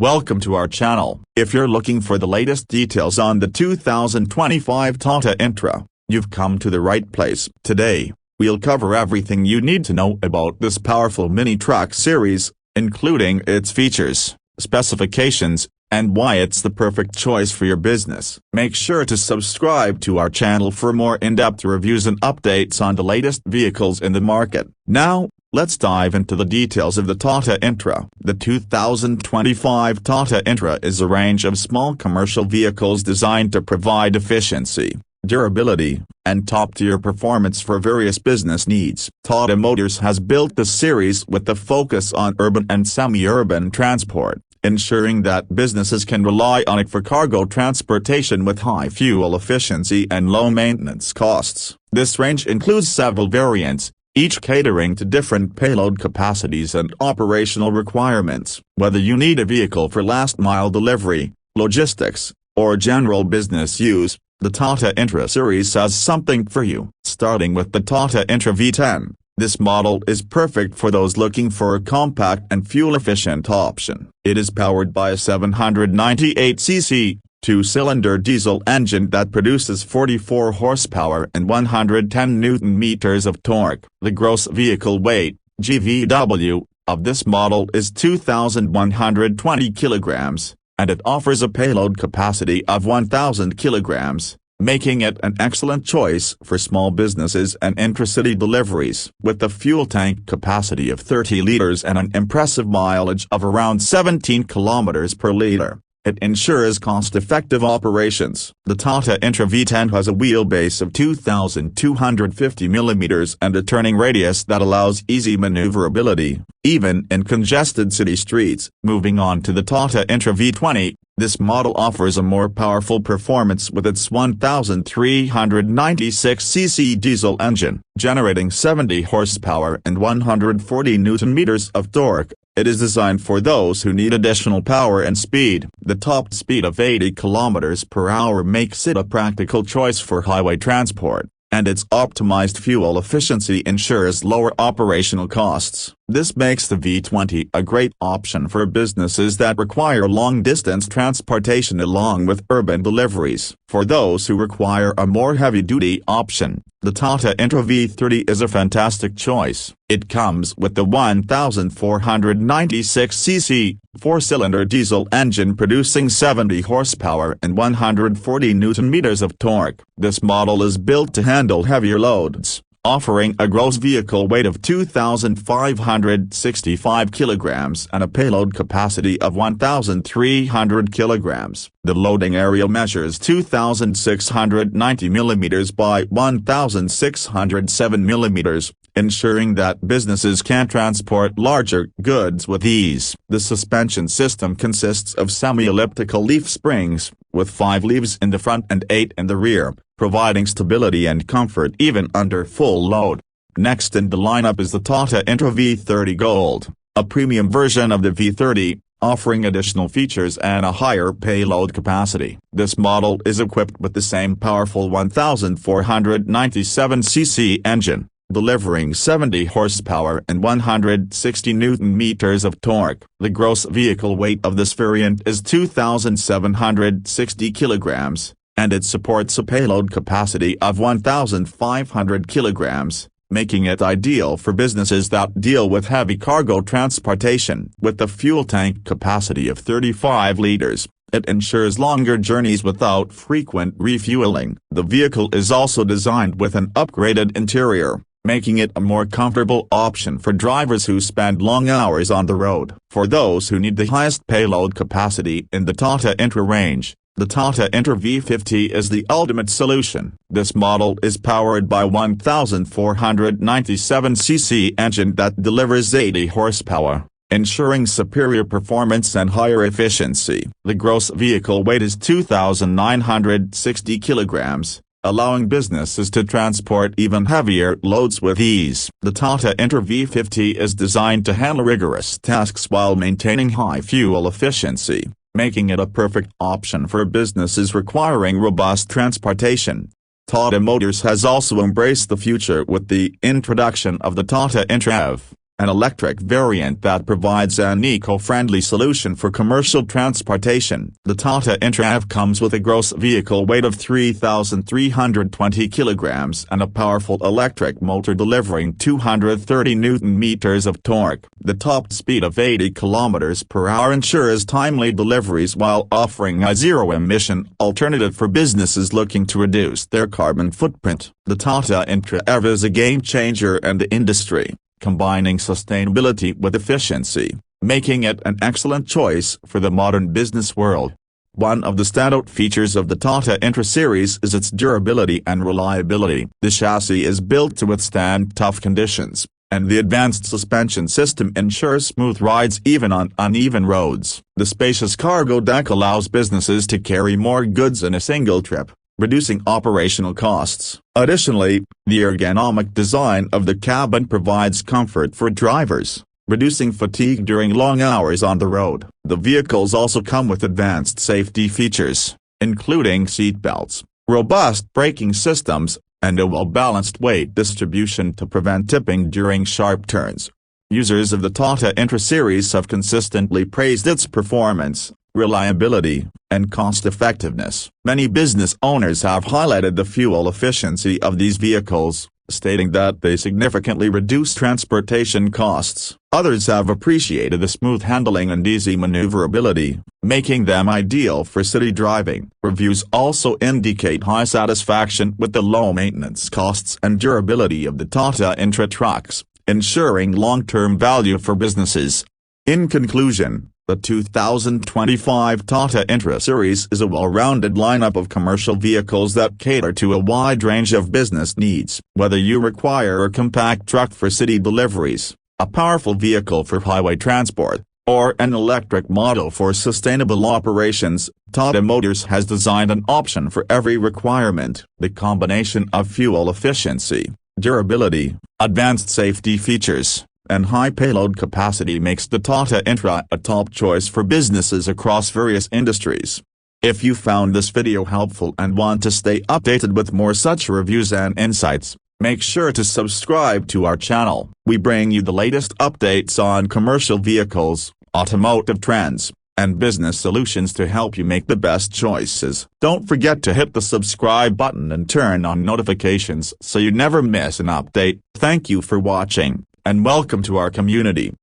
Welcome to our channel. If you're looking for the latest details on the 2025 Tata Intra, you've come to the right place. Today, we'll cover everything you need to know about this powerful mini truck series, including its features, specifications, and why it's the perfect choice for your business. Make sure to subscribe to our channel for more in-depth reviews and updates on the latest vehicles in the market. Now, let's dive into the details of the Tata Intra. The 2025 Tata Intra is a range of small commercial vehicles designed to provide efficiency, durability, and top-tier performance for various business needs. Tata Motors has built this series with a focus on urban and semi-urban transport, ensuring that businesses can rely on it for cargo transportation with high fuel efficiency and low maintenance costs. This range includes several variants, each catering to different payload capacities and operational requirements. Whether you need a vehicle for last-mile delivery, logistics, or general business use, the Tata Intra series has something for you. Starting with the Tata Intra V10, this model is perfect for those looking for a compact and fuel-efficient option. It is powered by a 798cc, two-cylinder diesel engine that produces 44 horsepower and 110 newton-meters of torque. The gross vehicle weight, GVW, of this model is 2,120 kilograms, and it offers a payload capacity of 1,000 kilograms, making it an excellent choice for small businesses and intracity deliveries. With a fuel tank capacity of 30 liters and an impressive mileage of around 17 kilometers per liter, it ensures cost-effective operations. The Tata Intra V10 has a wheelbase of 2,250 mm and a turning radius that allows easy maneuverability, even in congested city streets. Moving on to the Tata Intra V20, this model offers a more powerful performance with its 1,396cc diesel engine, generating 70 horsepower and 140 newton-meters of torque. It is designed for those who need additional power and speed. The top speed of 80 km per hour makes it a practical choice for highway transport, and its optimized fuel efficiency ensures lower operational costs. This makes the V20 a great option for businesses that require long-distance transportation along with urban deliveries. For those who require a more heavy-duty option, the Tata Intra V30 is a fantastic choice. It comes with the 1,496cc, four-cylinder diesel engine producing 70 horsepower and 140 newton-meters of torque. This model is built to handle heavier loads, offering a gross vehicle weight of 2,565 kilograms and a payload capacity of 1,300 kilograms. The loading area measures 2,690 millimeters by 1,607 millimeters, ensuring that businesses can transport larger goods with ease. The suspension system consists of semi-elliptical leaf springs, with 5 leaves in the front and 8 in the rear, providing stability and comfort even under full load. Next in the lineup is the Tata Intra V30 Gold, a premium version of the V30, offering additional features and a higher payload capacity. This model is equipped with the same powerful 1,497cc engine, delivering 70 horsepower and 160 newton-meters of torque. The gross vehicle weight of this variant is 2,760 kilograms, and it supports a payload capacity of 1,500 kilograms, making it ideal for businesses that deal with heavy cargo transportation. With a fuel tank capacity of 35 liters, it ensures longer journeys without frequent refueling. The vehicle is also designed with an upgraded interior, making it a more comfortable option for drivers who spend long hours on the road. For those who need the highest payload capacity in the Tata Intra range, the Tata Intra V50 is the ultimate solution. This model is powered by 1,497cc engine that delivers 80 horsepower, ensuring superior performance and higher efficiency. The gross vehicle weight is 2,960 kilograms, allowing businesses to transport even heavier loads with ease. The Tata Intra V50 is designed to handle rigorous tasks while maintaining high fuel efficiency, making it a perfect option for businesses requiring robust transportation. Tata Motors has also embraced the future with the introduction of the Tata Intra EV, an electric variant that provides an eco-friendly solution for commercial transportation. The Tata Intra EV comes with a gross vehicle weight of 3,320 kilograms and a powerful electric motor delivering 230 Nm of torque. The top speed of 80 km per hour ensures timely deliveries while offering a zero-emission alternative for businesses looking to reduce their carbon footprint. The Tata Intra EV is a game-changer in the industry, combining sustainability with efficiency, making it an excellent choice for the modern business world. One of the standout features of the Tata Intra series is its durability and reliability. The chassis is built to withstand tough conditions, and the advanced suspension system ensures smooth rides even on uneven roads. The spacious cargo deck allows businesses to carry more goods in a single trip, reducing operational costs. Additionally, the ergonomic design of the cabin provides comfort for drivers, reducing fatigue during long hours on the road. The vehicles also come with advanced safety features, including seat belts, robust braking systems, and a well-balanced weight distribution to prevent tipping during sharp turns. Users of the Tata Intra series have consistently praised its performance, reliability, and cost-effectiveness. Many business owners have highlighted the fuel efficiency of these vehicles, stating that they significantly reduce transportation costs. Others have appreciated the smooth handling and easy maneuverability, making them ideal for city driving. Reviews also indicate high satisfaction with the low maintenance costs and durability of the Tata Intra trucks, ensuring long-term value for businesses. In conclusion, the 2025 Tata Intra series is a well-rounded lineup of commercial vehicles that cater to a wide range of business needs. Whether you require a compact truck for city deliveries, a powerful vehicle for highway transport, or an electric model for sustainable operations, Tata Motors has designed an option for every requirement. The combination of fuel efficiency, durability, advanced safety features, and high payload capacity makes the Tata Intra a top choice for businesses across various industries. If you found this video helpful and want to stay updated with more such reviews and insights, make sure to subscribe to our channel. We bring you the latest updates on commercial vehicles, automotive trends, and business solutions to help you make the best choices. Don't forget to hit the subscribe button and turn on notifications so you never miss an update. Thank you for watching, and welcome to our community.